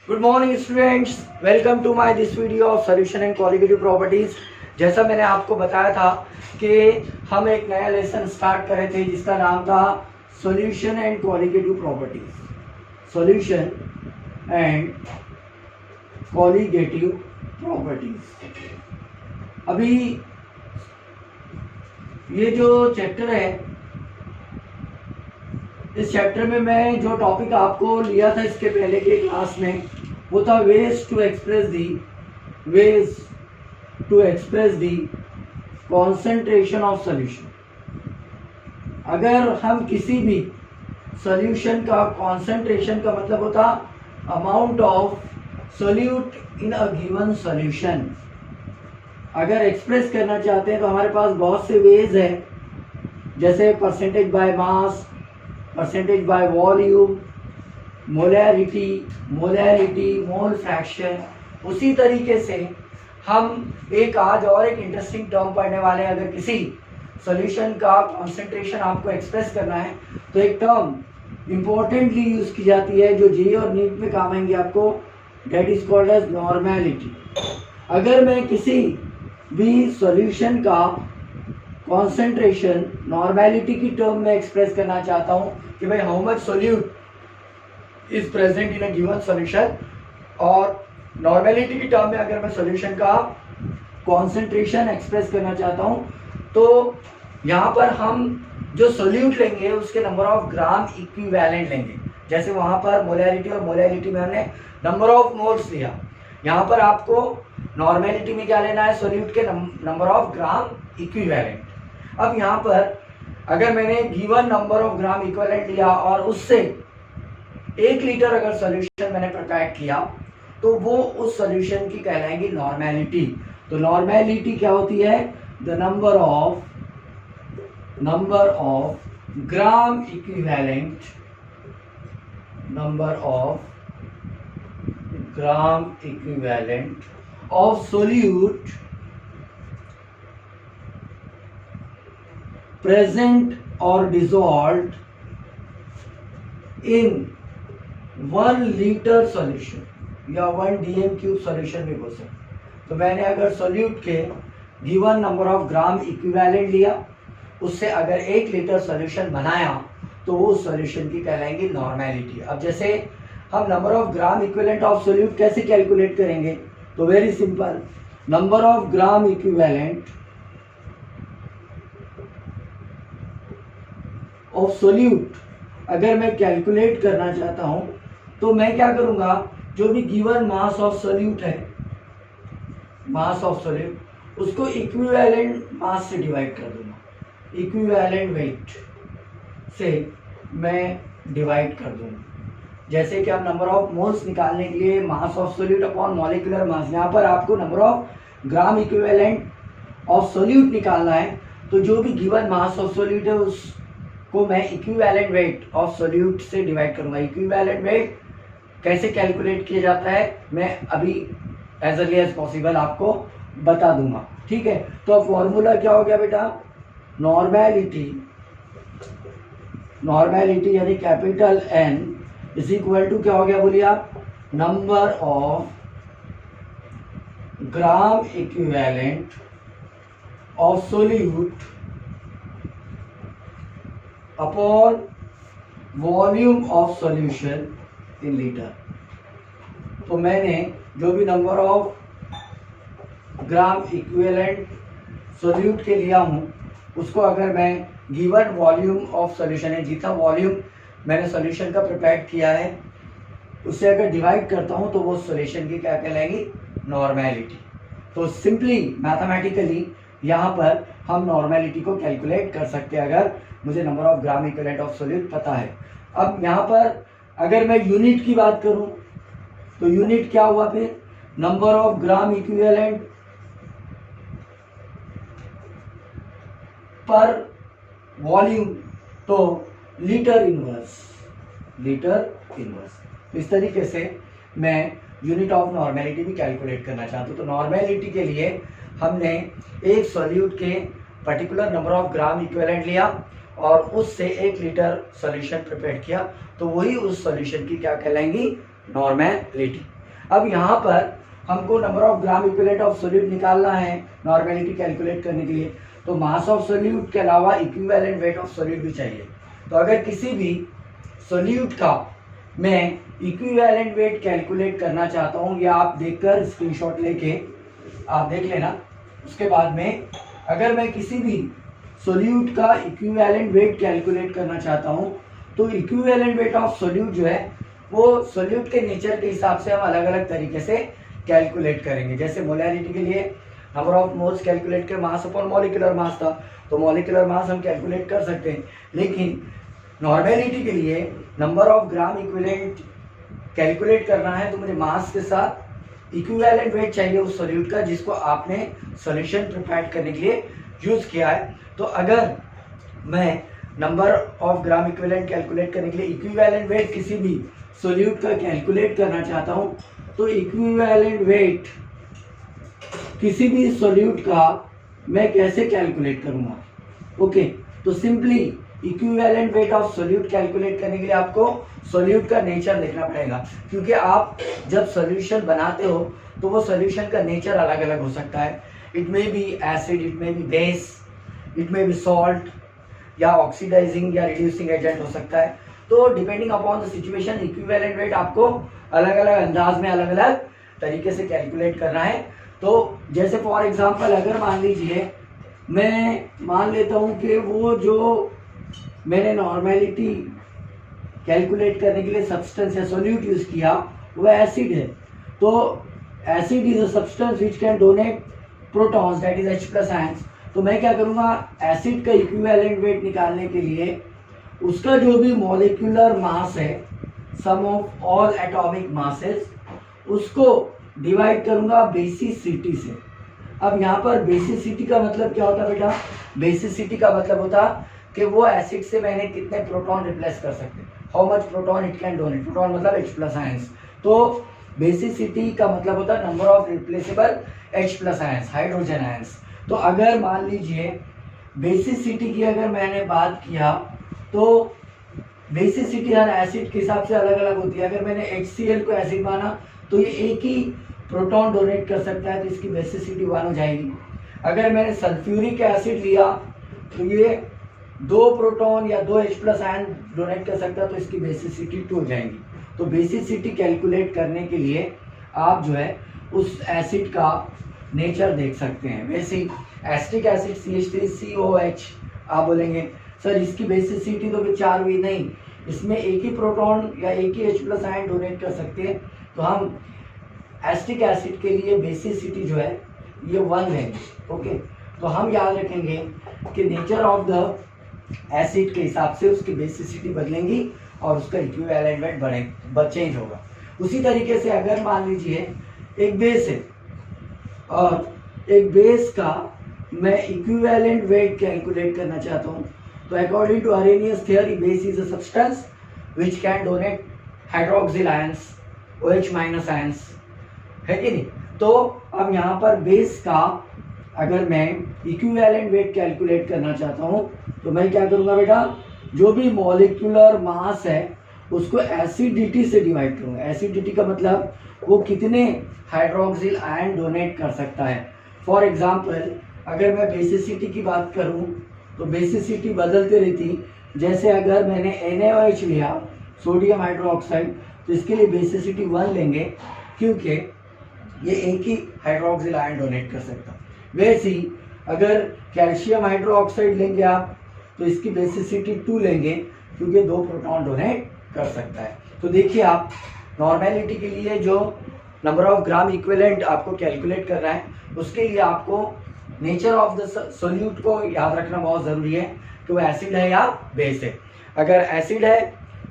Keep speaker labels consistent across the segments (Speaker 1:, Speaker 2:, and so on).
Speaker 1: Good morning students, welcome to my this video of solution and qualitative properties. जैसा मैंने आपको बताया था कि हम एक नया लेसन स्टार्ट कर रहे थे जिसका नाम था solution and qualitative properties. Solution and qualitative properties. अभी ये जो चैप्टर है, इस चैप्टर में मैं जो टॉपिक आपको लिया था इसके पहले के क्लास में, वो था ways to express the concentration of solution. अगर हम किसी भी सॉल्यूशन का कॉन्सेंट्रेशन का मतलब होता amount of solute in a given solution, अगर एक्सप्रेस करना चाहते हैं तो हमारे पास बहुत से वेज है, जैसे percentage by mass, percentage by volume, molarity, mole fraction. उसी तरीके से हम एक आज और एक इंटरेस्टिंग टर्म पढ़ने वाले हैं। अगर किसी सॉल्यूशन का कॉन्सेंट्रेशन आपको एक्सप्रेस करना है तो एक टर्म इंपॉर्टेंटली यूज की जाती है जो जेईई और नीट में काम आएंगे आपको, that is called as normality. अगर मैं किसी भी सॉल्यूशन का कॉन्सेंट्रेशन नॉर्मेलिटी की टर्म में एक्सप्रेस करना चाहता हूं कि भाई how much solute is present in a given solution, और नॉर्मेलिटी की टर्म में अगर मैं सॉल्यूशन का कॉन्सेंट्रेशन एक्सप्रेस करना चाहता हूं तो यहाँ पर हम जो सोल्यूट लेंगे उसके नंबर ऑफ ग्राम इक्विवेलेंट लेंगे। जैसे वहां पर मोलैरिटी और मोलैरिटी में हमने नंबर ऑफ मोल्स लिया, यहाँ पर आपको नॉर्मेलिटी में क्या लेना है, सोल्यूट के नंबर ऑफ ग्राम इक्विवेलेंट। अब यहाँ पर अगर मैंने given number of gram equivalent लिया और उससे 1 लीटर अगर सॉल्यूशन मैंने प्रिपेयर किया तो वो उस सॉल्यूशन की कहलाएगी नॉर्मेलिटी। तो नॉर्मेलिटी क्या होती है, the number of gram equivalent, number of gram equivalent of solute present or dissolved in 1 litre solution या 1 dm क्यूब सॉल्यूशन भी बोल सकते। तो मैंने अगर सॉल्यूट के given number of gram equivalent लिया, उससे अगर 1 लीटर सॉल्यूशन बनाया तो वो सॉल्यूशन की कहलाएगी नॉर्मेलिटी। अब जैसे हम number of gram equivalent of solute कैसे कैलकुलेट करेंगे, तो very simple, number of gram equivalent of solute अगर मैं कैलकुलेट करना चाहता हूं तो मैं क्या करूंगा, जो भी गिवन मास ऑफ सोल्यूट है, मास ऑफ सोल्यूट, उसको इक्विवेलेंट मास से डिवाइड कर दूंगा, इक्विवेलेंट वेट से मैं डिवाइड कर दूंगा। जैसे कि हम नंबर ऑफ मोल्स निकालने के लिए mass of solute upon molecular mass, यहाँ पर आपको number of gram equivalent of solute निकालना है, तो जो भी गिवन मास ऑफ सोल्यूट है उस को मैं इक्विवेलेंट वेट ऑफ सोल्यूट से डिवाइड करूंगा। इक्विवेलेंट वेट कैसे कैलकुलेट किया जाता है मैं अभी एज अर्ली एज पॉसिबल आपको बता दूंगा, ठीक है। तो अब फॉर्मूला क्या हो गया बेटा, नॉर्मेलिटी यानी capital N is equal to क्या हो गया बोलिए आप, number of gram equivalent of solute upon volume of solution in litre. तो मैंने जो भी number of gram equivalent solute के लिया हूं उसको अगर मैं गिवन वॉल्यूम ऑफ सॉल्यूशन है, जितना वॉल्यूम मैंने सॉल्यूशन का प्रिपेयर किया है उससे अगर डिवाइड करता हूं तो वो सॉल्यूशन की क्या कहलाएगी, नॉर्मेलिटी। तो सिंपली मैथमेटिकली यहाँ पर हम नॉर्मेलिटी को कैलकुलेट कर सकते हैं अगर मुझे number of gram equivalent of solute पता है। अब यहाँ पर अगर मैं यूनिट की बात करूं तो यूनिट क्या हुआ, फिर नंबर ऑफ ग्राम इक्विवेलेंट पर वॉल्यूम, तो लीटर इनवर्स। तो इस तरीके से मैं यूनिट ऑफ नॉर्मेलिटी भी कैलकुलेट करना चाहता हूँ। तो नॉर्मेलिटी के लिए हमने एक सॉल्यूट के particular number of gram equivalent लिया और उससे 1 लीटर सॉल्यूशन प्रिपेयर किया, तो वही उस सॉल्यूशन की क्या कहलाएंगी, नॉर्मेलिटी। अब यहाँ पर हमको number of gram equivalent of solute निकालना है नॉर्मेलिटी कैलकुलेट करने के लिए, तो मास ऑफ सोल्यूट के अलावा इक्विवेलेंट वेट ऑफ सोल्यूट भी चाहिए। तो अगर किसी भी सोल्यूट का मैं इक्विवेलेंट वेट कैलकुलेट करना चाहता हूँ, या आप देखकर स्क्रीनशॉट लेके आप देख लेना, उसके बाद में अगर मैं किसी भी सोल्यूट का इक्विवेलेंट वेट कैलकुलेट करना चाहता हूँ, तो इक्विवेलेंट वेट ऑफ सोल्यूट जो है वो सोल्यूट के नेचर के हिसाब से हम अलग अलग तरीके से कैलकुलेट करेंगे। जैसे मोलैरिटी के लिए नंबर ऑफ मोल्स कैलकुलेट कर मास अपॉन मॉलिक्यूलर मास था, तो मॉलिक्यूलर मास हम कैलकुलेट कर सकते हैं, लेकिन नॉर्मेलिटी के लिए number of gram equivalent calculate करना है तो मुझे मास के साथ इक्विवेलेंट वेट चाहिए उस सोल्यूट का जिसको आपने सॉल्यूशन प्रिपेयर करने के लिए यूज़ किया है। तो अगर मैं number of gram equivalent calculate करने के लिए इक्विवेलेंट वेट किसी भी सोल्यूट का कैलकुलेट करना चाहता हूँ, तो इक्विवेलेंट वेट किसी भी सोल्यूट का मैं कैसे कैलकुलेट करूँगा? ओके, तो simply equivalent weight of solute calculate करने के लिए आपको सोल्यूट का नेचर देखना पड़ेगा, क्योंकि आप जब सोल्यूशन बनाते हो तो वो सोल्यूशन का नेचर अलग अलग हो सकता है। It may be acid, it may be base, it may be salt, या ऑक्सीडाइजिंग या रिड्यूसिंग एजेंट हो सकता है। तो depending upon the situation equivalent weight आपको अलग अलग अंदाज में अलग अलग तरीके से कैलकुलेट करना है। तो जैसे फॉर एग्जांपल अगर मान लीजिए मैं मान लेता हूँ कि वो जो मैंने नॉर्मेलिटी कैलकुलेट करने के लिए सब्सटेंस या सोल्यूट यूज़ किया वो एसिड है, तो acid is a substance which can donate protons that is H+ ions. तो मैं क्या करूँगा, एसिड का इक्विवेलेंट वेट निकालने के लिए उसका जो भी मॉलिक्यूलर मास है, सम ऑफ ऑल एटॉमिक मासेस, उसको डिवाइड करूँगा बेसिसिटी से। अब यहाँ पर बेसिसिटी का मतलब क्या होता है बेटा? बेसिसिटी का मतलब होता कि वो एसिड से मैंने कितने प्रोटॉन रिप्लेस कर सकते हैं, how much proton it can donate. Proton मतलब H+ आयंस, तो बेसिसिटी का मतलब होता है number of replaceable H+ ions, hydrogen ions. तो अगर मान लीजिए बेसिसिटी की अगर मैंने बात किया तो बेसिसिटी हर एसिड के हिसाब से अलग अलग होती है। अगर मैंने HCl को एसिड माना तो ये एक ही प्रोटॉन डोनेट कर सकता है, तो इसकी बेसिसिटी 1 हो जाएगी। अगर मैंने सल्फ्यूरिक एसिड लिया तो ये 2 प्रोटॉन या 2 H+ आयन डोनेट कर सकता है, तो इसकी बेसिसिटी 2 हो जाएगी। तो बेसिसिटी कैलकुलेट करने के लिए आप जो है उस एसिड का नेचर देख सकते हैं। वैसे एसिटिक एसिड CH3COH आप बोलेंगे सर इसकी बेसिसिटी तो 4 हुई, नहीं, इसमें एक ही प्रोटॉन या एक ही H+ आयन डोनेट कर सकते हैं, तो हम एसिटिक एसिड के लिए बेसिसिटी जो है ये 1 लेंगे। ओके, तो हम याद रखेंगे कि नेचर ऑफ द एसिड के हिसाब से उसकी बेसिसिटी बदलेंगी और उसका इक्विवेलेंट वेट चेंज होगा। उसी तरीके से अगर मान लीजिए एक बेस है और एक बेस का मैं इक्विवेलेंट वेट कैलकुलेट करना चाहता हूँ, तो according to Arrhenius theory base is a substance which can donate hydroxyl ions, OH- ions, है कि नहीं? तो अब यहाँ पर बेस का अगर मैं इक्विवेलेंट वेट कैलकुलेट करना चाहता हूँ तो मैं क्या करूँगा बेटा, जो भी मॉलिक्यूलर मास है उसको एसिडिटी से डिवाइड करूँगा। एसिडिटी का मतलब वो कितने हाइड्रोक्सिल आयन डोनेट कर सकता है। फॉर एग्जांपल अगर मैं बेसिसिटी की बात करूँ तो बेसिसिटी बदलती रहती। जैसे अगर मैंने NaOH लिया, सोडियम हाइड्रोक्साइड, तो इसके लिए बेसिसिटी 1 लेंगे क्योंकि ये एक ही हाइड्रोक्सिल आयन डोनेट कर सकता। वैसे ही अगर कैल्शियम हाइड्रोक्साइड लेंगे आप तो इसकी बेसिसिटी 2 लेंगे क्योंकि 2 प्रोटॉन डोनेट कर सकता है। तो देखिए आप नॉर्मेलिटी के लिए जो नंबर ऑफ ग्राम इक्विवेलेंट आपको कैलकुलेट करना है उसके लिए आपको नेचर ऑफ द सोल्यूट को याद रखना बहुत ज़रूरी है कि वो एसिड है या बेस है। अगर एसिड है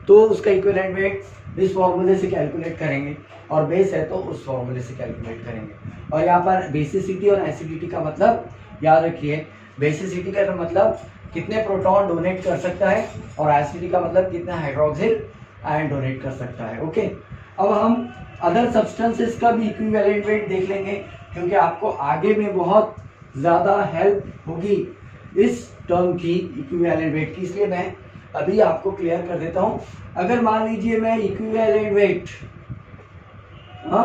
Speaker 1: तो उसका इक्विवेलेंट वेट इस फॉर्मूले से कैलकुलेट करेंगे और बेस है तो उस फॉर्मूले से कैलकुलेट करेंगे। और यहाँ पर बेसिसिटी और एसिडिटी का मतलब याद रखिए, बेसिसिटी का मतलब कितने प्रोटॉन डोनेट कर सकता है और एसिडिटी का मतलब कितना हाइड्रोक्सिल आयन डोनेट कर सकता है। ओके, अब हम अदर सब्सटेंसेस का भी इक्विवेलेंट वेट देख लेंगे क्योंकि आपको आगे में बहुत ज़्यादा हेल्प होगी इस टर्म की इक्विवेलेंट वेट की, इसलिए मैं अभी आपको क्लियर कर देता हूँ। अगर मान लीजिए मैं इक्विवेलेंट वेट हाँ,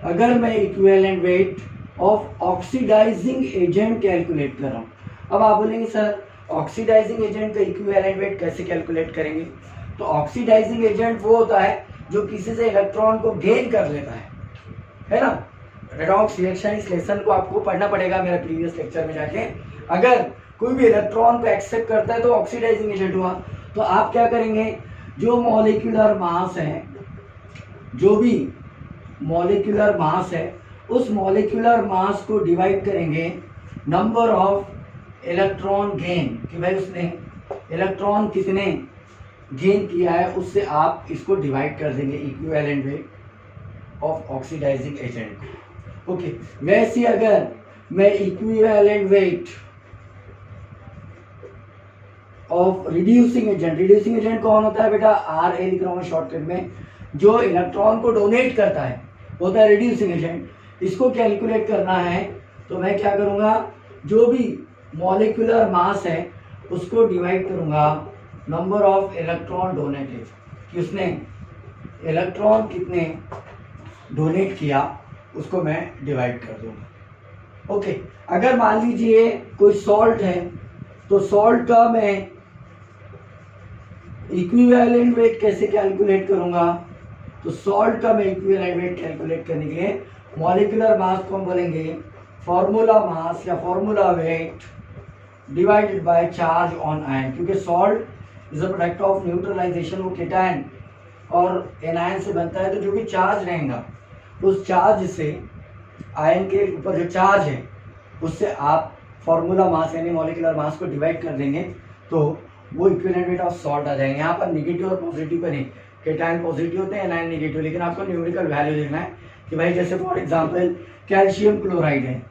Speaker 1: अगर मैं equivalent weight of oxidising agent calculate कर रहा हूँ। अब आप बोलेंगे सर ऑक्सीडाइजिंग एजेंट का इक्विवेलेंट वेट कैसे कैलकुलेट करेंगे? तो ऑक्सीडाइजिंग एजेंट वो होता है जो किसी से इलेक्ट्रॉन को गेन कर लेता है ना। रेडॉक्स रिएक्शन, इस लेसन को आपको पढ़ना पड़ेगा मेरा प्रीवियस लेक्चर में जाके। अगर कोई भी इलेक्ट्रॉन को एक्सेप्ट करता है तो ऑक्सीडाइजिंग एजेंट हुआ। तो आप क्या करेंगे, जो मॉलिक्यूलर मास है, जो भी मॉलिक्यूलर मास है, उस मॉलिक्यूलर मास को डिवाइड करेंगे नंबर ऑफ इलेक्ट्रॉन गेन, कि भाई उसने इलेक्ट्रॉन कितने गेन किया है, उससे आप इसको डिवाइड कर देंगे equivalent weight of oxidising agent. Okay, वैसे अगर मैं equivalent weight of reducing agent कौन होता है बेटा? आर ए लिख रहा हूँ शॉर्टकट में। जो इलेक्ट्रॉन को डोनेट करता है होता है रिड्यूसिंग एजेंट। इसको कैलकुलेट करना है तो मैं क्या करूँगा, जो भी मॉलिक्यूलर मास है उसको डिवाइड करूँगा नंबर ऑफ इलेक्ट्रॉन डोनेटेड, कि उसने इलेक्ट्रॉन कितने डोनेट किया उसको मैं डिवाइड कर दूँगा। ओके, अगर मान लीजिए कोई सॉल्ट है तो सॉल्ट का मैं इक्विवेलेंट वेट कैसे कैलकुलेट करूँगा? तो सॉल्ट का मैं इक्विवेलेंट वेट कैलकुलेट करने के लिए मॉलिक्यूलर मास को हम बोलेंगे फॉर्मूला मास या formula weight divided by charge on ion, क्योंकि salt is a product of neutralisation, वो केटायन और एनायन से बनता है। तो जो भी चार्ज रहेगा उस चार्ज से आयन के ऊपर जो चार्ज है उससे आप फॉर्मूला मास यानी मॉलिक्यूलर मास को डिवाइड कर देंगे तो वो इक्विवेलेंट वेट ऑफ सॉल्ट आ जाएंगे। यहाँ पर निगेटिव और पॉजिटिव पर नहीं, केटायन पॉजिटिव होते हैं, एनायन निगेटिव, लेकिन आपको न्यूमेरिकल वैल्यू देखना है कि भाई जैसे फॉर एग्जांपल कैल्शियम क्लोराइड है,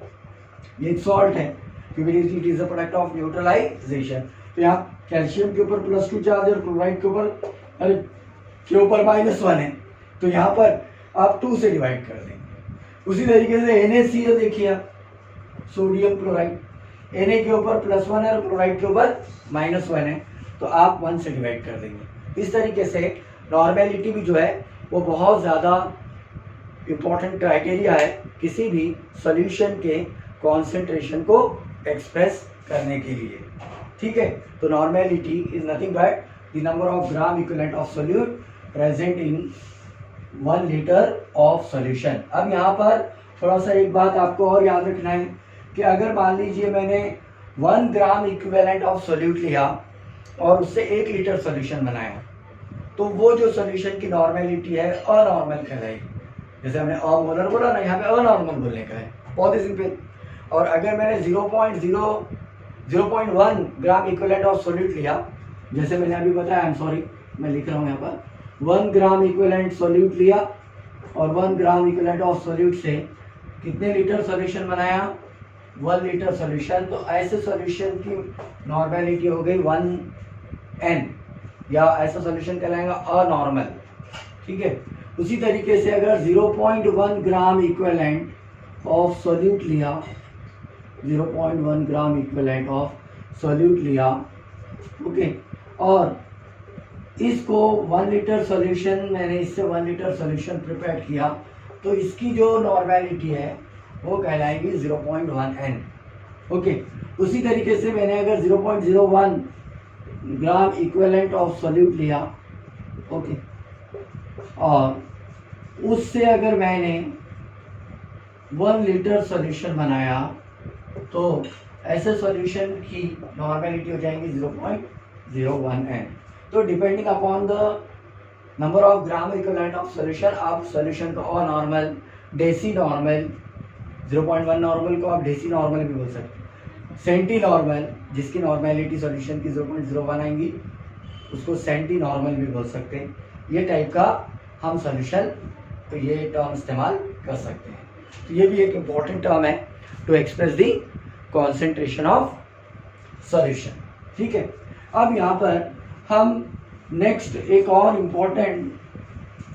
Speaker 1: ये एक सॉल्ट है क्योंकि it is a product of neutralisation. तो यहाँ कैल्शियम के ऊपर +2 चार्ज और क्लोराइड के ऊपर -1 है, तो यहाँ पर आप 2 से डिवाइड कर देंगे। उसी तरीके से NaCl देखिए आप, सोडियम क्लोराइड, Na के ऊपर +1 है और क्लोराइड के ऊपर -1 है, तो आप 1 से डिवाइड कर देंगे। इस तरीके से नॉर्मेलिटी भी जो है वो बहुत ज़्यादा इम्पॉर्टेंट क्राइटेरिया है किसी भी सॉल्यूशन के कॉन्सेंट्रेशन को एक्सप्रेस करने के लिए। ठीक है, तो normality is nothing but the number of gram equivalent of solute present in 1 litre of solution. अब यहाँ पर थोड़ा सा एक बात आपको और याद रखना है कि अगर मान लीजिए मैंने 1 ग्राम इक्विवेलेंट ऑफ सोल्यूट लिया और उससे 1 लीटर सॉल्यूशन बनाया, तो वो जो सॉल्यूशन की नॉर्मेलिटी है अनॉर्मल कहलाएगी। जैसे हमने अमोलर बोला ना, यहाँ पे अनॉर्मल बोलने का है, बहुत ही सिंपल। और अगर मैंने 0.1 ग्राम इक्विवेलेंट ऑफ सोल्यूट लिया, जैसे मैंने अभी बताया, आई एम सॉरी मैं लिख रहा हूँ यहाँ पर, 1 ग्राम इक्विवेलेंट सोल्यूट लिया और 1 ग्राम इक्विवेलेंट ऑफ सोल्यूट से कितने लीटर सॉल्यूशन बनाया? 1 लीटर सॉल्यूशन। तो ऐसे सॉल्यूशन की नॉर्मेलिटी हो गई 1n, या ऐसा सॉल्यूशन कहलाएगा अनॉर्मल। ठीक है, उसी तरीके से अगर 0.1 ग्राम इक्विवेलेंट ऑफ सोल्यूट लिया, 0.1 ग्राम इक्विवेलेंट ऑफ सोल्यूट लिया, ओके, और इसको 1 लीटर सॉल्यूशन, मैंने इससे 1 लीटर सॉल्यूशन प्रिपेयर किया, तो इसकी जो नॉर्मेलिटी है वो कहलाएगी 0.1n। ओके, उसी तरीके से मैंने अगर 0.01 ग्राम इक्विवेलेंट ऑफ सोल्यूट लिया, ओके, और उससे अगर मैंने 1 लीटर सॉल्यूशन बनाया, तो ऐसे सॉल्यूशन की नॉर्मेलिटी हो जाएंगी 0.01n। तो depending upon the number of gram equivalent of solution आप सॉल्यूशन को अनॉर्मल, डेसी नॉर्मल, 0.1 नॉर्मल को आप डेसी नॉर्मल भी बोल सकते हैं, सेंटी नॉर्मल जिसकी नॉर्मेलिटी सॉल्यूशन की 0.01 आएंगी उसको सेंटी नॉर्मल भी बोल सकते हैं। ये टाइप का हम सॉल्यूशन, तो ये टर्म इस्तेमाल कर सकते हैं। तो ये भी एक इम्पॉर्टेंट टर्म है to express the concentration of solution. ठीक है, अब यहाँ पर हम नेक्स्ट एक और इम्पॉर्टेंट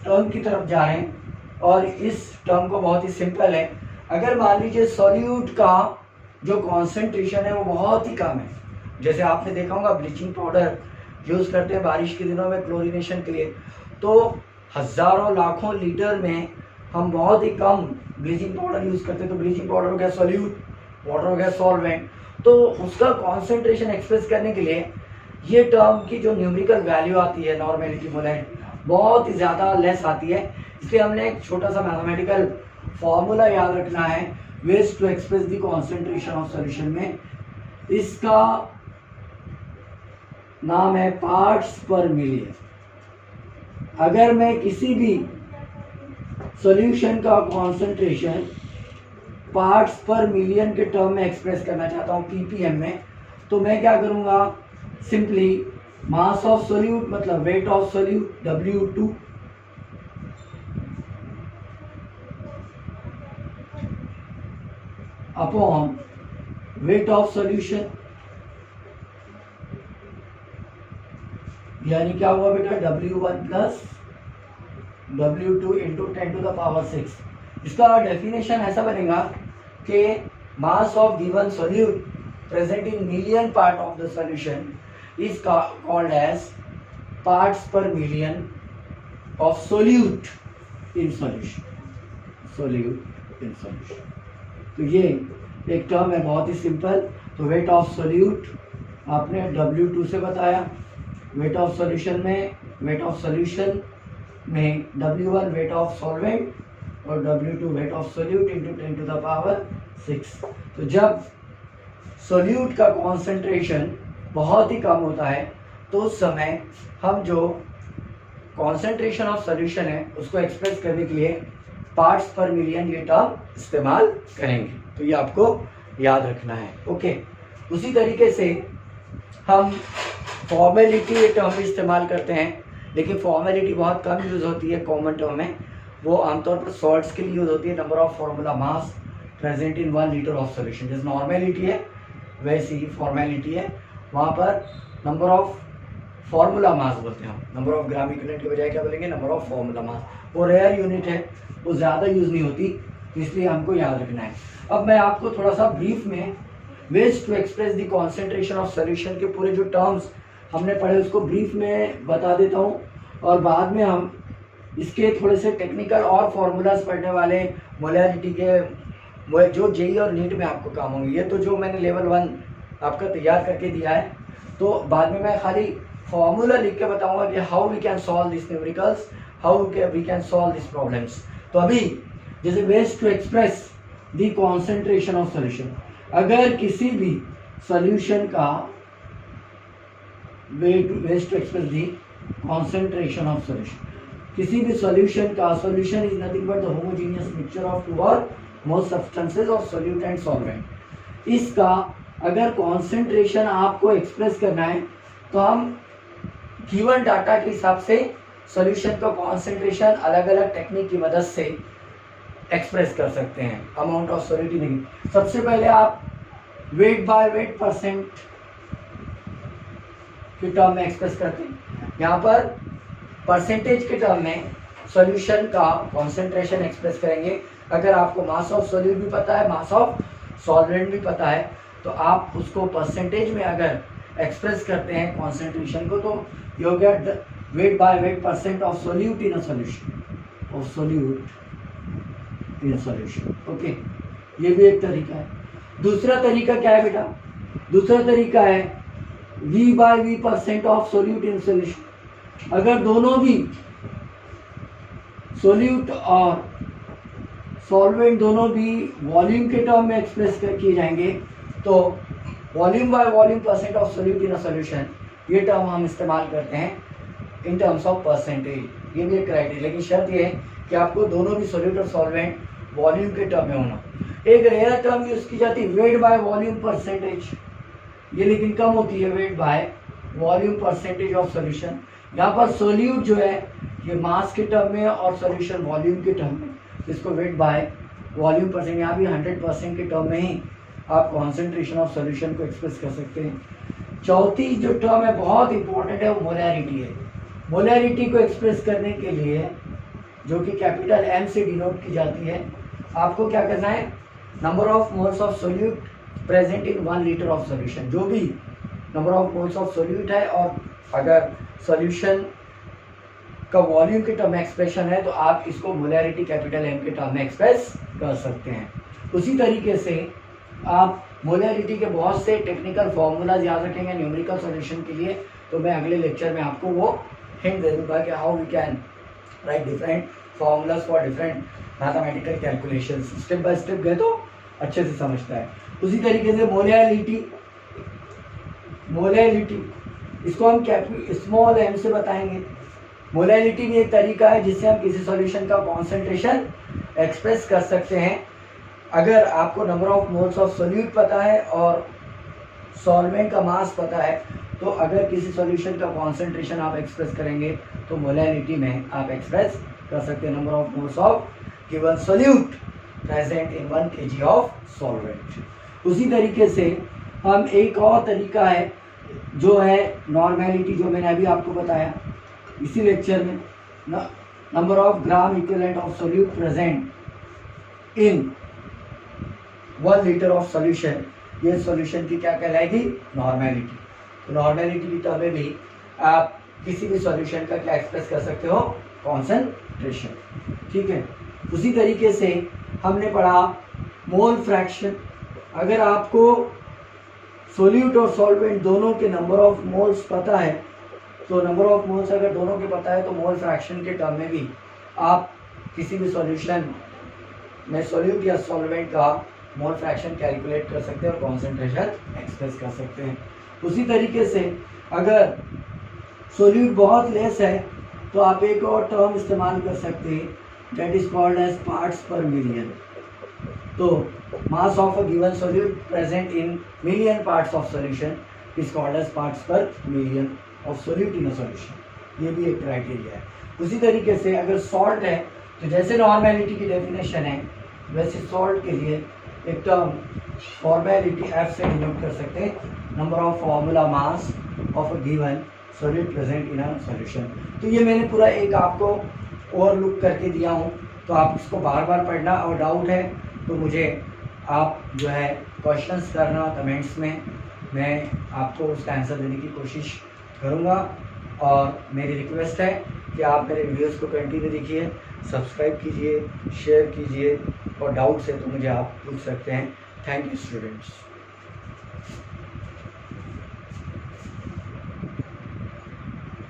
Speaker 1: टर्म की तरफ जा रहे हैं, और इस टर्म को बहुत ही सिंपल है। अगर मान लीजिए सॉल्यूट का जो कॉन्सेंट्रेशन है वो बहुत ही कम है, जैसे आपने देखा होगा ब्लीचिंग पाउडर यूज़ करते हैं बारिश के दिनों में क्लोरीनेशन के लिए, तो हजारों लाखों लीटर में हम बहुत ही कम ब्लीचिंग पाउडर यूज़ करते हैं। तो ब्लीचिंग पाउडर हो गया सोल्यूट, वाटर हो गया सॉल्वेंट। तो उसका कॉन्सेंट्रेशन एक्सप्रेस करने के लिए ये टर्म की जो न्यूमेरिकल वैल्यू आती है, नॉर्मेलिटी मोलैरिटी, बहुत ही ज़्यादा लेस आती है। इसलिए हमने एक छोटा सा मैथमेटिकल फॉर्मूला याद रखना है ways to express the concentration of solution में। इसका नाम है पार्ट्स पर मिलियन। अगर मैं किसी भी सॉल्यूशन का कॉन्सेंट्रेशन पार्ट्स पर मिलियन के टर्म में एक्सप्रेस करना चाहता हूँ ppm में, तो मैं क्या करूँगा, सिंपली मास ऑफ सोल्यूट मतलब wait of solute W2 upon weight of solution, यानी क्या हुआ बेटा W1 प्लस W2 इंटू 10⁶। इसका डेफिनेशन ऐसा बनेगा कि mass of given solute present in million part of the solution is called as parts per million of solute in solution, solute in solution. तो ये एक टर्म है बहुत ही सिंपल। तो वेट ऑफ सोल्यूट आपने W2 से बताया, वेट ऑफ सॉल्यूशन में W1 वेट ऑफ सॉल्वेंट और W2 wait of solute into 10⁶। तो जब सोल्यूट का कॉन्सेंट्रेशन बहुत ही कम होता है तो उस समय हम जो कॉन्सेंट्रेशन ऑफ सॉल्यूशन है उसको एक्सप्रेस करने के लिए पार्ट्स पर मिलियन ये टर्म इस्तेमाल करेंगे। तो ये आपको याद रखना है। ओके, उसी तरीके से हम फॉर्मेलिटी ये टर्म भी इस्तेमाल करते हैं, लेकिन फॉर्मेलिटी बहुत कम यूज़ होती है कॉमन टर्म में। वो आमतौर पर सॉल्ट्स के लिए यूज़ होती है, number of formula mass present in 1 litre of solution. जैसे नॉर्मेलिटी है वैसी ही फॉर्मेलिटी है, वहाँ पर नंबर ऑफ फॉर्मूला मास बोलते हैं हम, नंबर ऑफ ग्राम इक्विवेलेंट के बजाय क्या बोलेंगे, नंबर ऑफ फॉर्मूला मास। वो रेयर यूनिट है, वो ज़्यादा यूज़ नहीं होती, इसलिए हमको याद रखना है। अब मैं आपको थोड़ा सा ब्रीफ में ways to express the concentration of solution के पूरे जो टर्म्स हमने पढ़े उसको ब्रीफ में बता देता हूँ, और बाद में हम इसके थोड़े से टेक्निकल और फॉर्मूलाज पढ़ने वाले मोलैरिटी के, जो जेई और नीट में आपको काम होंगे। ये तो जो मैंने लेवल 1 आपका तैयार करके दिया है, तो बाद में मैं खाली फॉर्मूला लिख के बताऊंगा कि how we can solve this numericals, how we can solve this problems. तो अभी जैसे ways to express the concentration of solution, अगर किसी भी सॉल्यूशन का ways to express the concentration of solution, किसी भी सॉल्यूशन का, solution is nothing but the homogeneous mixture of 2 और more substances of solute and solvent. इसका अगर कॉन्सेंट्रेशन आपको एक्सप्रेस करना है तो हम गिवन डाटा के हिसाब से सॉल्यूशन का कॉन्सेंट्रेशन अलग अलग टेक्निक की मदद से एक्सप्रेस कर सकते हैं। अमाउंट ऑफ सोल्यूट नहीं, सबसे पहले आप वेट बाय वेट परसेंट के टर्म में एक्सप्रेस करते हैं। यहाँ पर परसेंटेज के टर्म में सॉल्यूशन का कॉन्सेंट्रेशन एक्सप्रेस करेंगे। अगर आपको मास ऑफ सोल्यूट भी पता है, मास ऑफ सॉल्वेंट भी पता है, तो आप उसको परसेंटेज में अगर एक्सप्रेस करते हैं कॉन्सेंट्रेशन को, तो ये हो गया weight by weight percent of solute in a solution, of solute in solution. Okay, ये भी एक तरीका है। दूसरा तरीका क्या है बेटा? दूसरा तरीका है V by V percent of solute in solution. अगर दोनों भी सोल्यूट और सॉल्वेंट दोनों भी वॉल्यूम के टर्म में एक्सप्रेस किए जाएंगे, तो volume by volume percent of solute in a solution, ये टर्म हम इस्तेमाल करते हैं इन टर्म्स ऑफ परसेंटेज। ये भी एक क्राइटेरिया, लेकिन शर्त ये है कि आपको दोनों भी सोल्यूट और सॉल्वेंट वॉल्यूम के टर्म में होना। एक रेयर टर्म यूज की जाती है वेट बाय वॉल्यूम परसेंटेज, ये लेकिन कम होती है, weight by volume percentage of solution. यहाँ पर सोल्यूट जो है ये मास के टर्म में और सॉल्यूशन वॉल्यूम के टर्म में, इसको वेट बाय वॉल्यूम परसेंट, यहाँ भी 100% के टर्म में ही आप कॉन्सेंट्रेशन ऑफ सॉल्यूशन को एक्सप्रेस कर सकते हैं। चौथी जो टर्म है बहुत इंपॉर्टेंट है, वो मोलैरिटी है। मोलैरिटी को एक्सप्रेस करने के लिए, जो कि कैपिटल M से डिनोट की जाती है, आपको क्या करना है, number of moles of solute present in 1 litre of solution. जो भी number of moles of solute है, और अगर सॉल्यूशन का वॉल्यूम के टर्म में एक्सप्रेशन है तो आप इसको मोलैरिटी कैपिटल M के टर्म में एक्सप्रेस कर सकते हैं। उसी तरीके से आप मोलैरिटी के बहुत से टेक्निकल फॉर्मूलाज याद रखेंगे न्यूमेरिकल सॉल्यूशन के लिए, तो मैं अगले लेक्चर में आपको वो हिंट दे दूंगा कि how we can write different formulas for different mathematical calculations. Step by step गए तो अच्छे से समझता है। उसी तरीके से मोलैलिटी इसको हम स्मॉल m से बताएंगे। मोलैलिटी भी एक तरीका है जिससे हम किसी सॉल्यूशन का कॉन्सेंट्रेशन एक्सप्रेस कर सकते हैं। अगर आपको number of moles of solute पता है और सॉल्वेंट का मास पता है तो अगर किसी सॉल्यूशन का कॉन्सेंट्रेशन आप एक्सप्रेस करेंगे तो मोलैलिटी में आप एक्सप्रेस कर सकते हैं number of moles of given solute present in 1 kg of solvent. उसी तरीके से हम एक और तरीका है जो है नॉर्मेलिटी, जो मैंने अभी आपको बताया इसी लेक्चर में, number of gram equivalent of solute present in 1 litre of solution, ये सॉल्यूशन की क्या कहलाएगी, नॉर्मेलिटी। तो नॉर्मेलिटी की टर्म में भी आप किसी भी सॉल्यूशन का क्या एक्सप्रेस कर सकते हो, कॉन्सेंट्रेशन, ठीक है। उसी तरीके से हमने पढ़ा मोल फ्रैक्शन। अगर आपको सोल्यूट और सॉल्वेंट दोनों के नंबर ऑफ मोल्स पता है तो नंबर ऑफ मोल्स अगर दोनों के पता है तो मोल फ्रैक्शन के टर्म में भी आप किसी भी सॉल्यूशन में सोल्यूट या सॉल्वेंट का मोल फ्रैक्शन कैलकुलेट कर सकते हैं और कॉन्सेंट्रेशन एक्सप्रेस कर सकते हैं। उसी तरीके से अगर सोल्यूट बहुत लेस है तो आप एक और टर्म इस्तेमाल कर सकते हैं, that is called as parts per million. तो mass of a given solute present in million parts of solution is called as parts per million of solute in a solution, ये भी एक क्राइटेरिया है। उसी तरीके से अगर सॉल्ट है तो जैसे नॉर्मेलिटी की डेफिनेशन है वैसे सॉल्ट के लिए एक टर्म फॉर्मेलिटी F से डिनोट कर सकते हैं, number of formula mass of a given solute present in a solution. तो ये मैंने पूरा एक आपको ओवरलुक करके दिया हूँ, तो आप इसको बार बार पढ़ना, और डाउट है तो मुझे आप जो है क्वेश्चंस करना कमेंट्स में, मैं आपको उसका आंसर देने की कोशिश करूँगा। और मेरी रिक्वेस्ट है कि आप मेरे वीडियोस को कंटिन्यू देखिए, सब्सक्राइब कीजिए, शेयर कीजिए, और डाउट्स है तो मुझे आप पूछ सकते हैं। Thank you students.